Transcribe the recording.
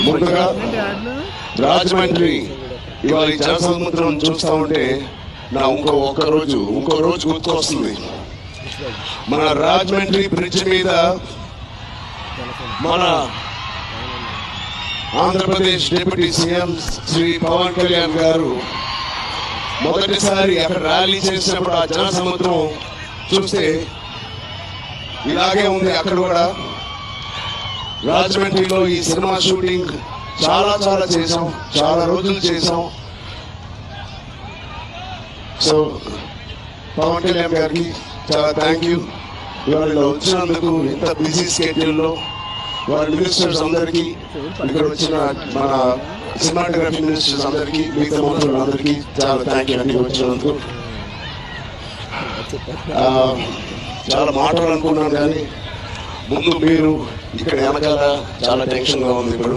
ముందుగా రాజమండ్రి ఇవాళ ఈ జనసముద్రం చూస్తా ఉంటే నా ఇంకో రోజు గుర్తుకొస్తుంది. మన రాజమండ్రి బ్రిడ్జ్ మీద మన ఆంధ్రప్రదేశ్ డిప్యూటీ సీఎం శ్రీ పవన్ కళ్యాణ్ గారు మొదటిసారి అక్కడ ర్యాలీ చేసినప్పుడు ఆ జనసముద్రం చూస్తే ఇలాగే ఉంది. అక్కడ కూడా రాజమండ్రిలో ఈ సినిమా షూటింగ్ చాలా చేసాం, చాలా రోజులు చేసాం. సో పవన్ కళ్యాణ్ గారికి చాలా థ్యాంక్ యూ. ఇవాళ వచ్చినందుకు ఇంత బిజీ స్కెడ్యూల్లో వాళ్ళ మినిస్టర్స్ అందరికీ, ఇక్కడ వచ్చిన మన సినిమాటోగ్రఫీ మినిస్టర్స్ అందరికీ, మిగతా మంత్రులందరికీ చాలా థ్యాంక్ యూ అండి వచ్చినందుకు. చాలా మాట్లాడాలనుకున్నాను కానీ ముందు మీరు ఇక్కడ వెనకాల చాలా టెన్షన్గా ఉంది ఇప్పుడు.